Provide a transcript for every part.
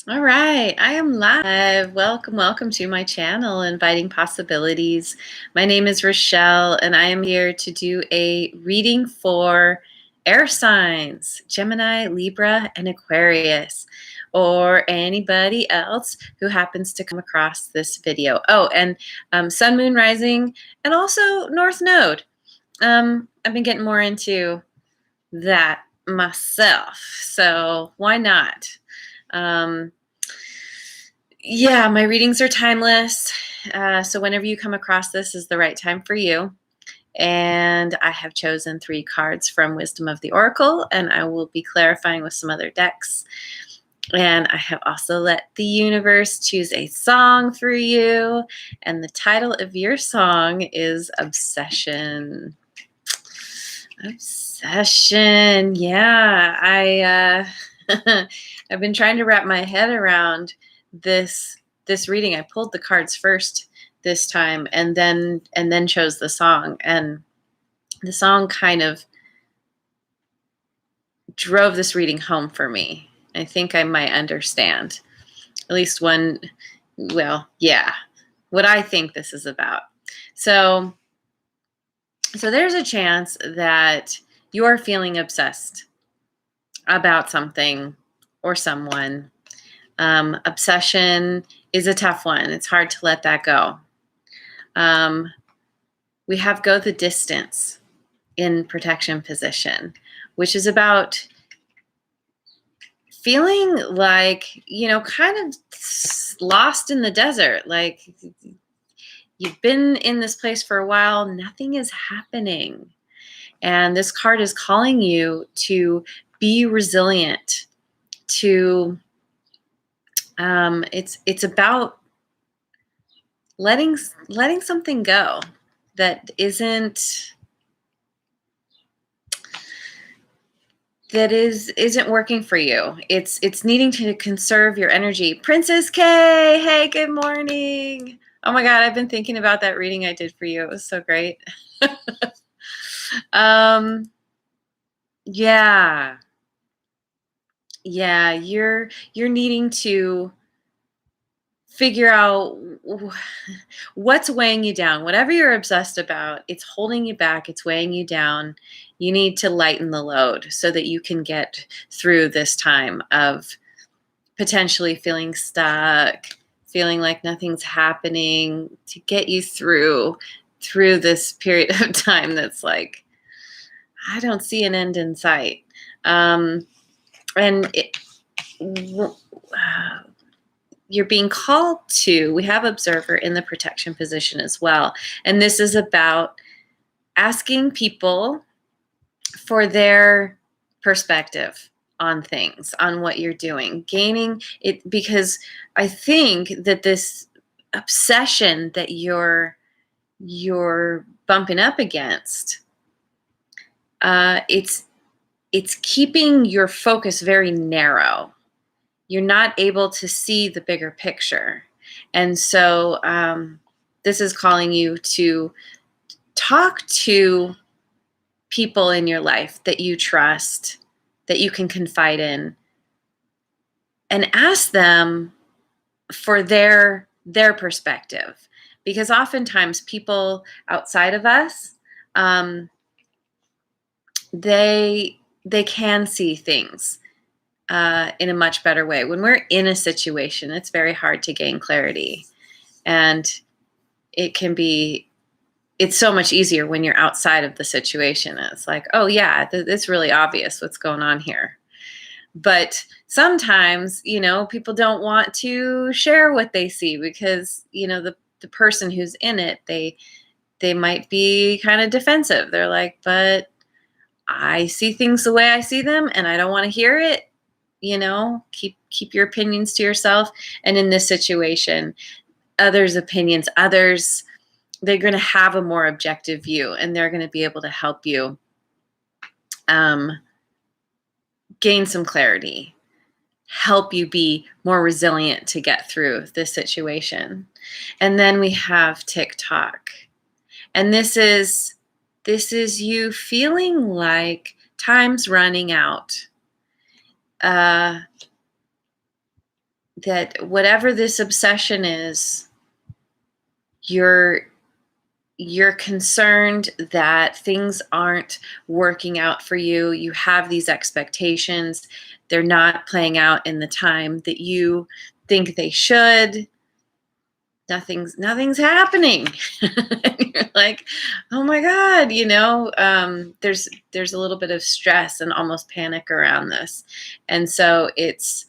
All right, I am live. Welcome to my channel, Inviting Possibilities. My name is Rochelle, and I am here to do a reading for air signs, Gemini, Libra, and Aquarius, or anybody else who happens to come across this video. Oh, and Sun, Moon, Rising, and also North Node. I've been getting more into that myself, so why not? Yeah, my readings are timeless. So whenever you come across this is the right time for you. And I have chosen 3 cards from Wisdom of the Oracle, and I will be clarifying with some other decks. And I have also let the universe choose a song for you. And the title of your song is Obsession. Obsession. Yeah, I've been trying to wrap my head around this reading. I pulled the cards first this time and then chose the song, and the song kind of drove this reading home for me. I think I might understand at least one, well, yeah, what I think this is about. So there's a chance that you are feeling obsessed about something or someone. Obsession is a tough one. It's hard to let that go. We have go the distance in protection position, which is about feeling like, kind of lost in the desert. Like you've been in this place for a while, nothing is happening. And this card is calling you to be resilient, to it's about letting something go that isn't working for you. It's needing to conserve your energy. Princess K, hey, good morning. Oh my God, I've been thinking about that reading I did for you. It was so great. Yeah, you're needing to figure out what's weighing you down. Whatever you're obsessed about, it's holding you back, it's weighing you down. You need to lighten the load so that you can get through this time of potentially feeling stuck, feeling like nothing's happening, to get you through this period of time that's like, I don't see an end in sight. And you're being called to, we have observer in the protection position as well. And this is about asking people for their perspective on things, on what you're doing, gaining it, because I think that this obsession that you're bumping up against, it's keeping your focus very narrow. You're not able to see the bigger picture. And so this is calling you to talk to people in your life that you trust, that you can confide in, and ask them for their perspective. Because oftentimes people outside of us, they can see things in a much better way. When we're in a situation, it's very hard to gain clarity. And it's so much easier when you're outside of the situation. It's like, oh yeah, it's really obvious what's going on here. But sometimes, people don't want to share what they see because, the person who's in it, they might be kind of defensive. They're like, but I see things the way I see them and I don't want to hear it. Keep your opinions to yourself. And in this situation, others' opinions, they're going to have a more objective view, and they're going to be able to help you gain some clarity, help you be more resilient to get through this situation. And then we have TikTok. And this is you feeling like time's running out. that whatever this obsession is, you're concerned that things aren't working out for you. You have these expectations. They're not playing out in the time that you think they should. Nothing's happening. And you're like, oh my God, there's a little bit of stress and almost panic around this. And so it's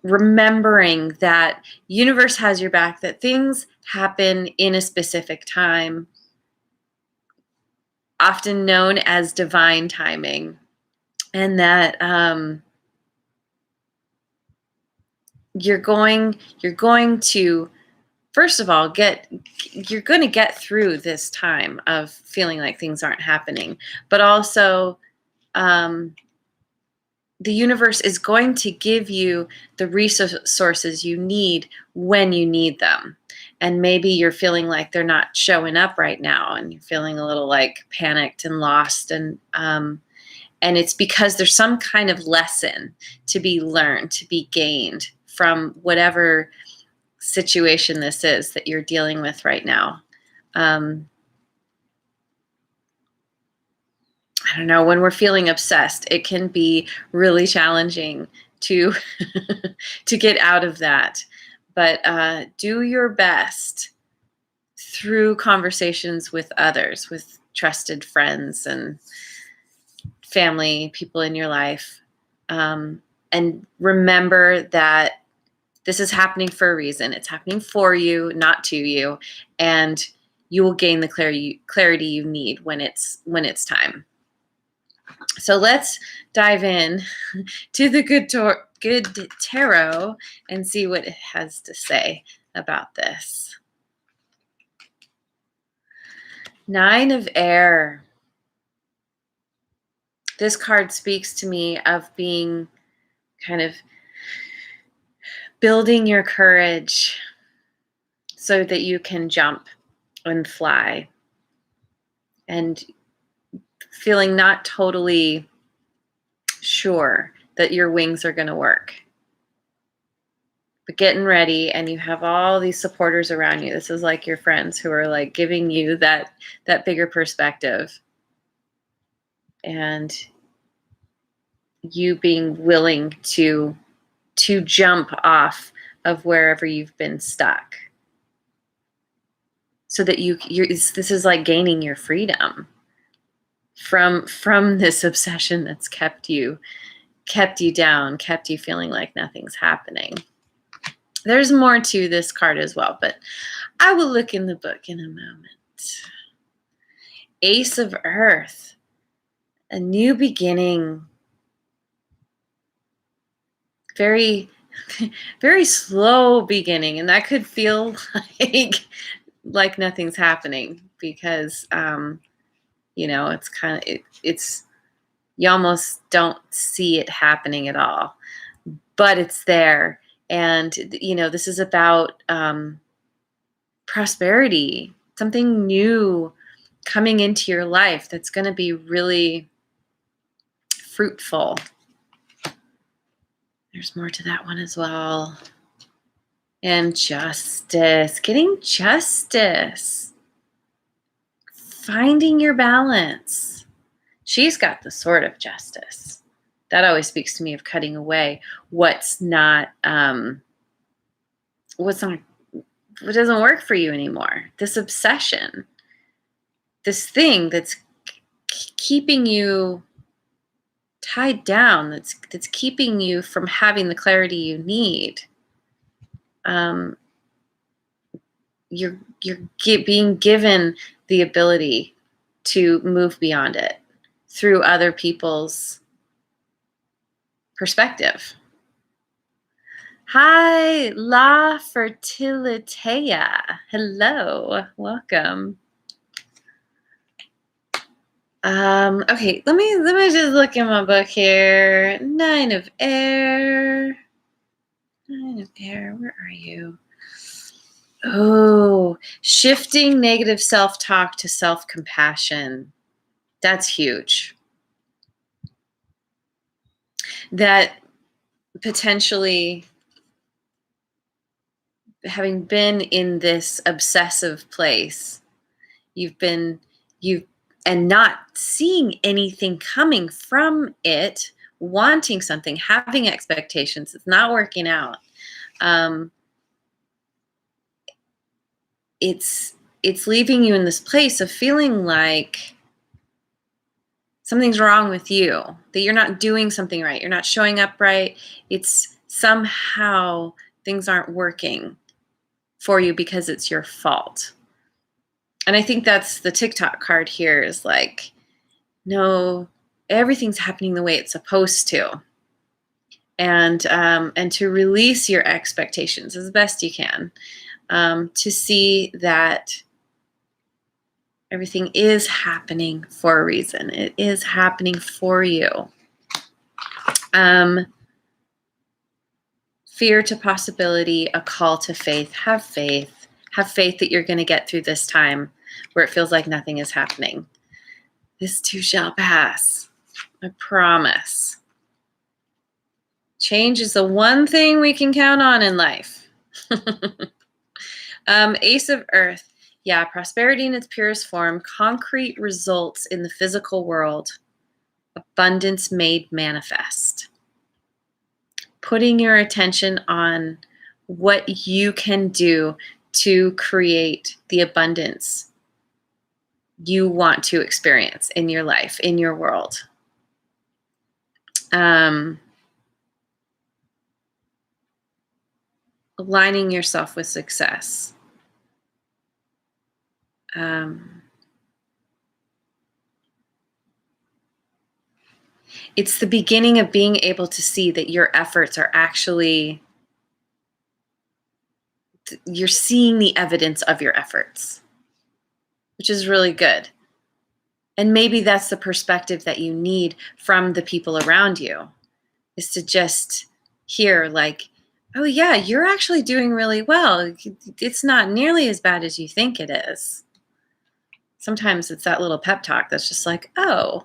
remembering that universe has your back, that things happen in a specific time, often known as divine timing, and that you're going to, first of all, you're going to get through this time of feeling like things aren't happening, but also the universe is going to give you the resources you need when you need them. And maybe you're feeling like they're not showing up right now, and you're feeling a little like panicked and lost. And it's because there's some kind of lesson to be learned, to be gained from whatever situation this is that you're dealing with right now. I don't know, when we're feeling obsessed, it can be really challenging to to get out of that. But do your best through conversations with others, with trusted friends and family, people in your life. And remember that this is happening for a reason. It's happening for you, not to you. And you will gain the clarity you need when it's time. So let's dive in to the good tarot and see what it has to say about this. 9 of Air. This card speaks to me of being kind of building your courage so that you can jump and fly, and feeling not totally sure that your wings are going to work, but getting ready, and you have all these supporters around you. This is like your friends who are like giving you that bigger perspective, and you being willing to jump off of wherever you've been stuck, so that this is like gaining your freedom from this obsession that's kept you down, kept you feeling like nothing's happening. There's more to this card as well, but I will look in the book in a moment. Ace of Earth, a new beginning. Very, very slow beginning, and that could feel like nothing's happening, because it's kind of it's you almost don't see it happening at all, but it's there. And this is about prosperity, something new coming into your life that's going to be really fruitful. There's more to that one as well. And justice, getting justice, finding your balance. She's got the sword of justice. That always speaks to me of cutting away what doesn't work for you anymore. This obsession, this thing that's keeping you tied down, that's keeping you from having the clarity you need. You're being given the ability to move beyond it through other people's perspective. Hi, La Fertilitea. Hello, welcome. Okay, let me just look in my book here. 9 of Air. 9 of Air, where are you? Oh, shifting negative self-talk to self-compassion. That's huge. That potentially having been in this obsessive place, you've and not seeing anything coming from it, wanting something, having expectations, it's not working out. It's leaving you in this place of feeling like something's wrong with you, that you're not doing something right, you're not showing up right. It's somehow things aren't working for you because it's your fault. And I think that's the TikTok card here, is like, no, everything's happening the way it's supposed to. And to release your expectations as best you can, to see that everything is happening for a reason. It is happening for you. Fear to possibility, a call to faith. Have faith. Have faith that you're going to get through this time where it feels like nothing is happening. This too shall pass. I promise. Change is the one thing we can count on in life. Ace of Earth. Yeah, prosperity in its purest form, concrete results in the physical world, abundance made manifest. Putting your attention on what you can do to create the abundance you want to experience in your life, in your world. Aligning yourself with success. It's the beginning of being able to see that your efforts are actually, you're seeing the evidence of your efforts, which is really good. And maybe that's the perspective that you need from the people around you, is to just hear like, oh yeah, you're actually doing really well. It's not nearly as bad as you think it is. Sometimes it's that little pep talk that's just like, oh,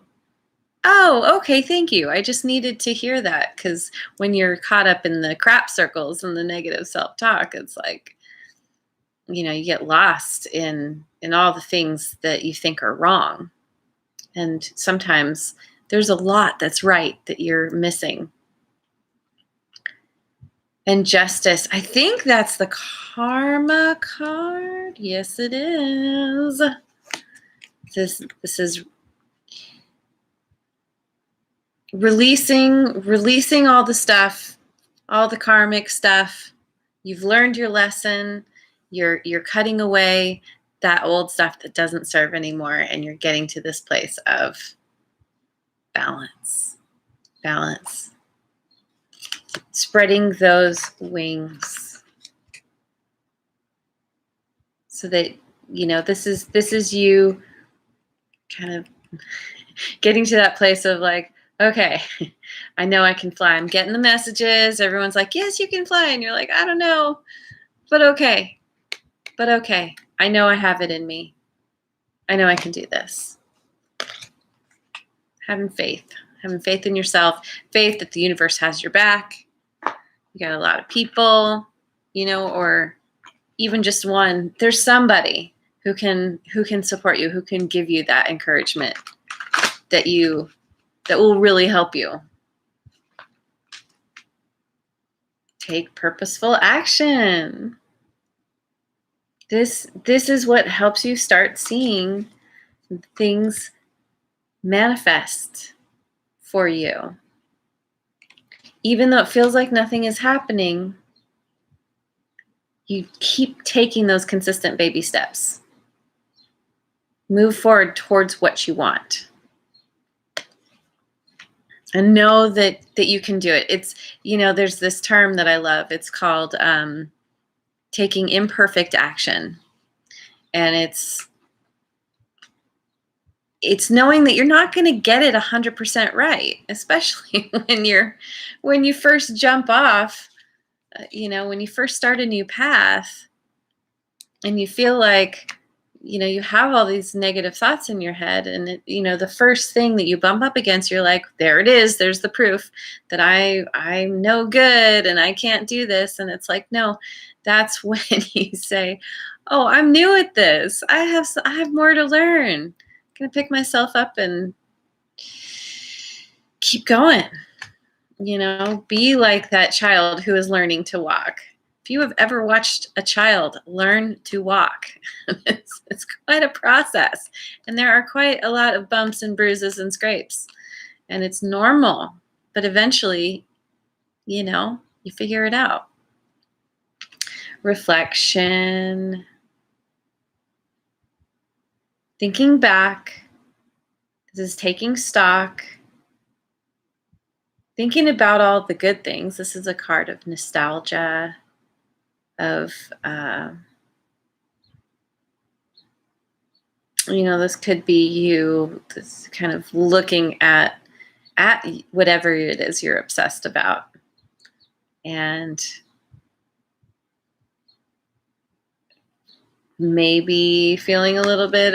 okay, thank you. I just needed to hear that, because when you're caught up in the crap circles and the negative self-talk, it's like, you get lost in all the things that you think are wrong. And sometimes there's a lot that's right that you're missing. And Justice, I think that's the Karma card. Yes, it is. This is releasing all the stuff, all the karmic stuff. You've learned your lesson. You're cutting away that old stuff that doesn't serve anymore, and you're getting to this place of balance. Spreading those wings so that this is you kind of getting to that place of like, okay, I know I can fly. I'm getting the messages. Everyone's like, yes, you can fly. And you're like, I don't know, but okay. I know I have it in me. I know I can do this. Having faith in yourself, faith that the universe has your back. You got a lot of people, or even just one. There's somebody who can support you, who can give you that encouragement that will really help you. Take purposeful action. This is what helps you start seeing things manifest for you. Even though it feels like nothing is happening, you keep taking those consistent baby steps. Move forward towards what you want. And know that you can do it. It's, there's this term that I love. It's called taking imperfect action. And it's knowing that you're not going to get it 100% right, especially when you first jump off, when you first start a new path and you feel like you have all these negative thoughts in your head, and the first thing that you bump up against, you're like, there it is, there's the proof that I'm no good and I can't do this. And it's like, no, that's when you say, oh, I'm new at this, I have more to learn, I'm gonna pick myself up and keep going. Be like that child who is learning to walk. If you have ever watched a child learn to walk, it's quite a process. And there are quite a lot of bumps and bruises and scrapes. And it's normal. But eventually, you figure it out. Reflection. Thinking back. This is taking stock. Thinking about all the good things. This is a card of nostalgia, of, this could be you, this kind of looking at whatever it is you're obsessed about. And maybe feeling a little bit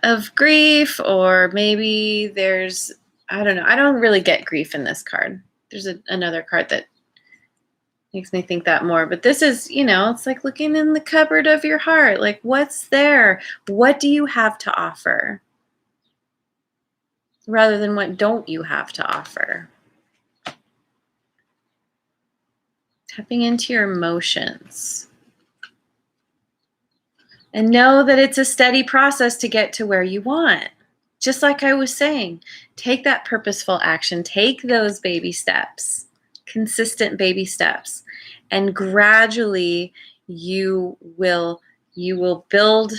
of grief, or maybe there's, I don't know. I don't really get grief in this card. There's another card that makes me think that more. But this is, it's like looking in the cupboard of your heart. Like, what's there? What do you have to offer? Rather than what don't you have to offer? Tapping into your emotions. And know that it's a steady process to get to where you want. Just like I was saying, take that purposeful action, take those baby steps, consistent baby steps, and gradually you will build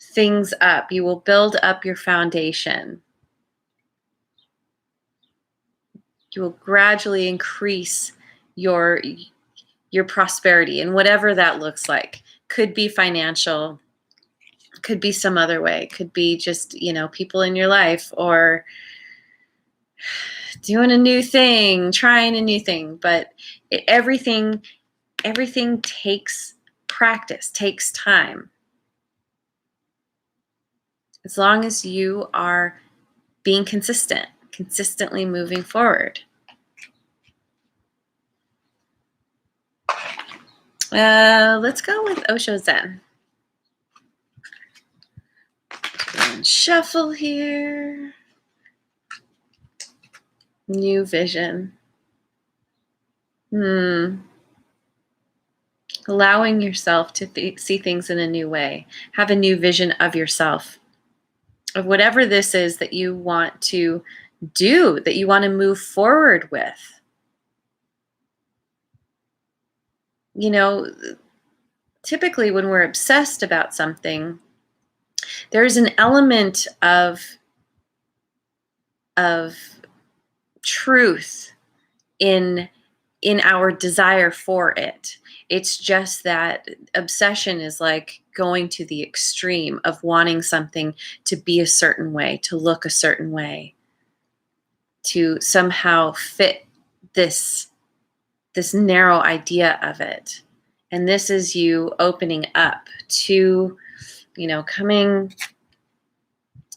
things up. You will build up your foundation. You will gradually increase your prosperity, and whatever that looks like. Could be financial, could be some other way, could be just, people in your life, or doing a new thing, trying a new thing. But everything takes practice, takes time. As long as you are being consistently moving forward. Let's go with Osho Zen. And shuffle here. New vision. Allowing yourself to see things in a new way. Have a new vision of yourself. Of whatever this is that you want to do, that you want to move forward with. Typically when we're obsessed about something, there's an element of truth in our desire for it. It's just that obsession is like going to the extreme of wanting something to be a certain way, to look a certain way, to somehow fit this narrow idea of it. And this is you opening up to, coming.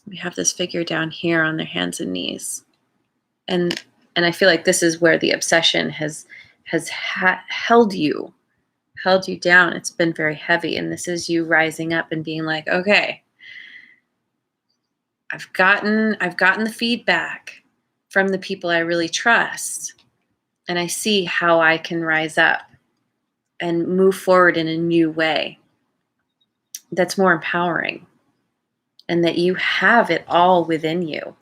We have this figure down here on their hands and knees. And I feel like this is where the obsession has held you down. It's been very heavy. And this is you rising up and being like, okay, I've gotten the feedback from the people I really trust. And I see how I can rise up and move forward in a new way that's more empowering, and that you have it all within you.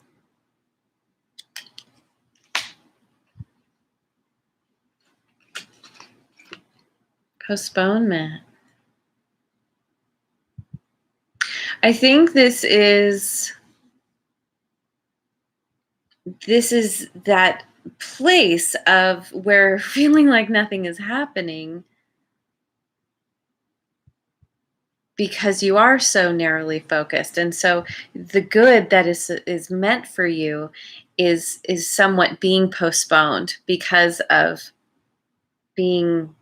Postponement. I think this is that place of where feeling like nothing is happening because you are so narrowly focused. And so the good that is meant for you is somewhat being postponed because of being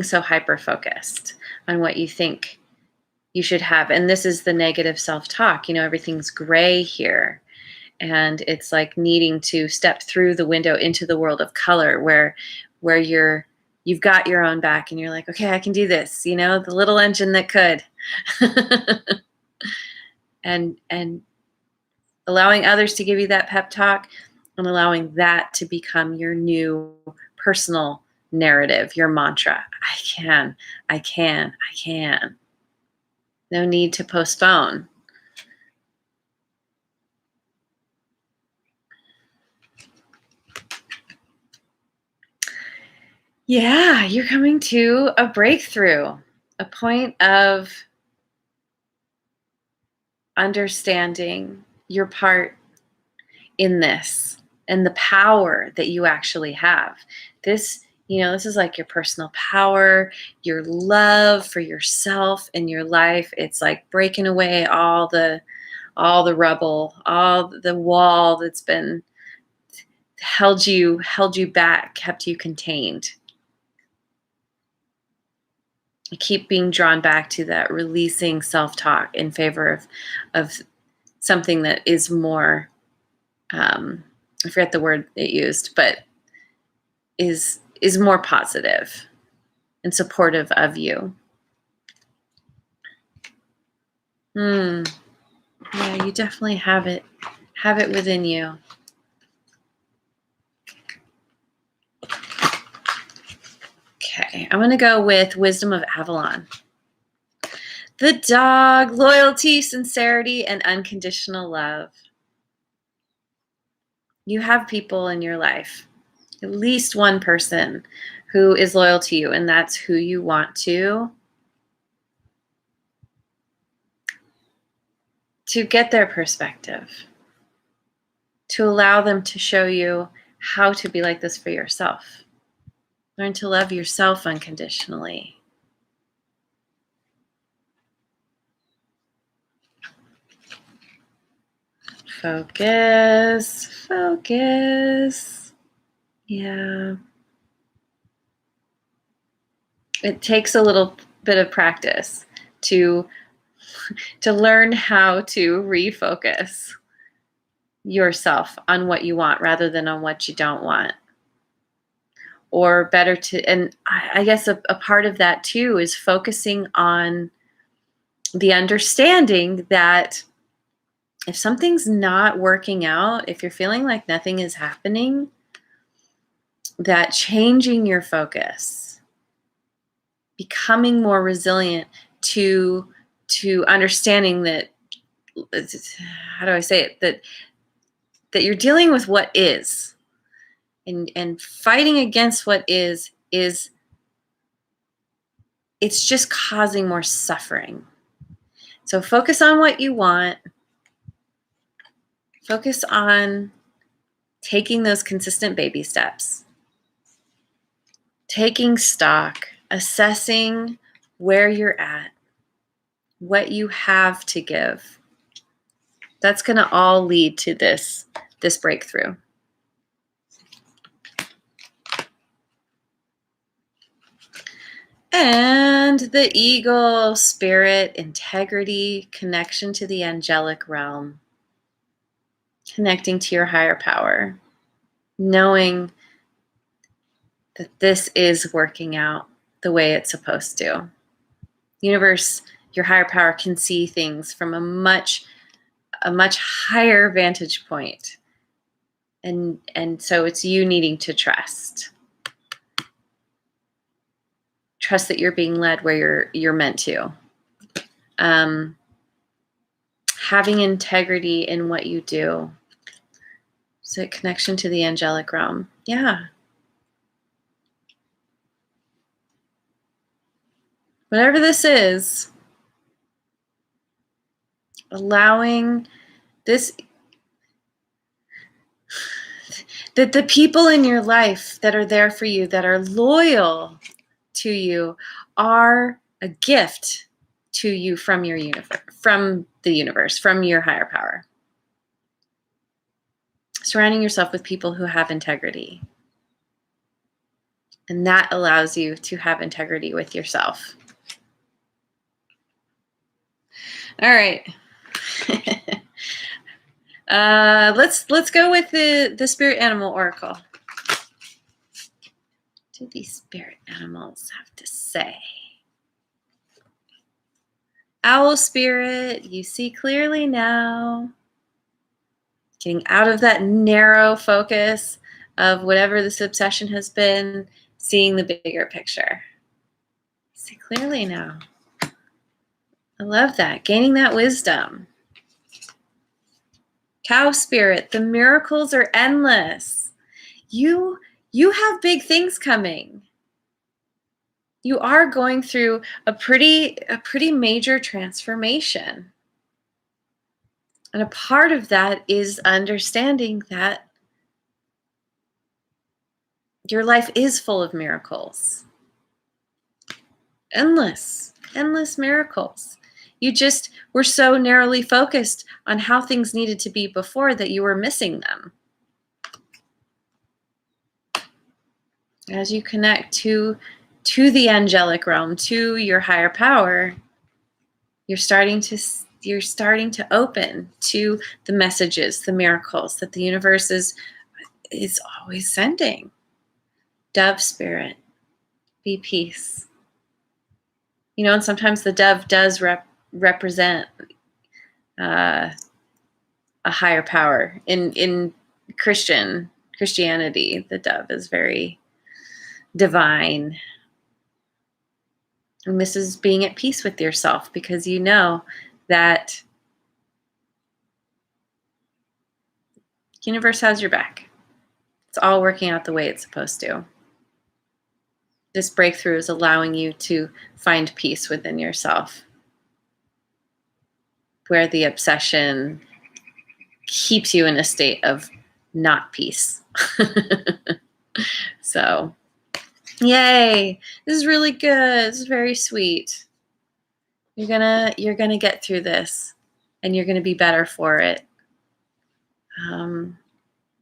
so hyper-focused on what you think you should have. And this is the negative self-talk. Everything's gray here. And it's like needing to step through the window into the world of color where you've got your own back and you're like, okay, I can do this, the little engine that could. and allowing others to give you that pep talk and allowing that to become your new personal narrative, your mantra. I can, I can, I can. No need to postpone. Yeah, you're coming to a breakthrough, a point of understanding your part in this and the power that you actually have. This is like your personal power, your love for yourself and your life. It's like breaking away all the rubble, all the wall that's been held you back, kept you contained. I keep being drawn back to that releasing self-talk in favor of something that is more, I forget the word it used, but is more positive and supportive of you. Yeah, you definitely have it within you. Okay, I'm going to go with Wisdom of Avalon. The dog, loyalty, sincerity, and unconditional love. You have people in your life, at least one person who is loyal to you, and that's who you want to get their perspective, to allow them to show you how to be like this for yourself. Learn to love yourself unconditionally. Focus, focus. Yeah. It takes a little bit of practice to learn how to refocus yourself on what you want rather than on what you don't want. Or better to, and I guess a part of that too is focusing on the understanding that if something's not working out, if you're feeling like nothing is happening, that changing your focus, becoming more resilient to understanding that, how do I say it, that you're dealing with what is, and fighting against what is it's just causing more suffering. So focus on what you want. Focus on taking those consistent baby steps, taking stock, assessing where you're at, what you have to give. That's going to all lead to this breakthrough. And the eagle, spirit, integrity, connection to the angelic realm, connecting to your higher power, knowing that this is working out the way it's supposed to. Universe, your higher power can see things from a much higher vantage point. And so it's you needing to trust. Trust that you're being led where you're meant to. Having integrity in what you do. So connection to the angelic realm. Yeah. Whatever this is, allowing this, that the people in your life that are there for you, that are loyal to you, are a gift to you from your universe, from the universe, from your higher power. Surrounding yourself with people who have integrity. And that allows you to have integrity with yourself. All right. Let's go with the spirit animal oracle. What do these spirit animals have to say? Owl spirit, you see clearly now. Getting out of that narrow focus of whatever this obsession has been, seeing the bigger picture. See clearly now. I love that. Gaining that wisdom. Cow spirit, the miracles are endless. You have big things coming. You are going through a pretty major transformation. And a part of that is understanding that your life is full of miracles. Endless miracles. You just were so narrowly focused on how things needed to be before that you were missing them. As you connect to the angelic realm, to your higher power, you're starting to open to the messages, the miracles that the universe is always sending. Dove spirit, be peace. You know, and sometimes the dove does represent a higher power. In Christianity, the dove is very divine. And this is being at peace with yourself because you know that the universe has your back. It's all working out the way it's supposed to. This breakthrough is allowing you to find peace within yourself, where the obsession keeps you in a state of not peace. So, yay! This is really good. This is very sweet. You're gonna get through this, and you're gonna be better for it.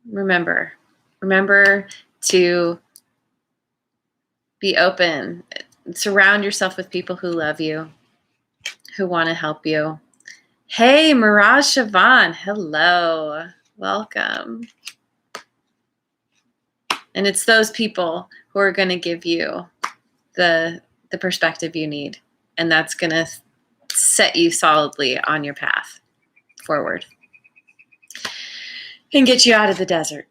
Remember to be open. Surround yourself with people who love you, who want to help you. Hey, Mirage Siobhan. Hello. Welcome. And it's those people who are going to give you the perspective you need. And that's going to set you solidly on your path forward and get you out of the desert.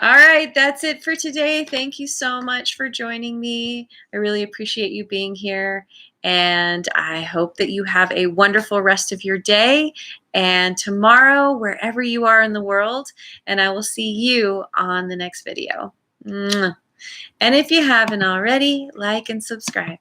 All right, that's it for today. Thank you so much for joining me. I really appreciate you being here. And I hope that you have a wonderful rest of your day and tomorrow, wherever you are in the world. And I will see you on the next video. And if you haven't already, like and subscribe.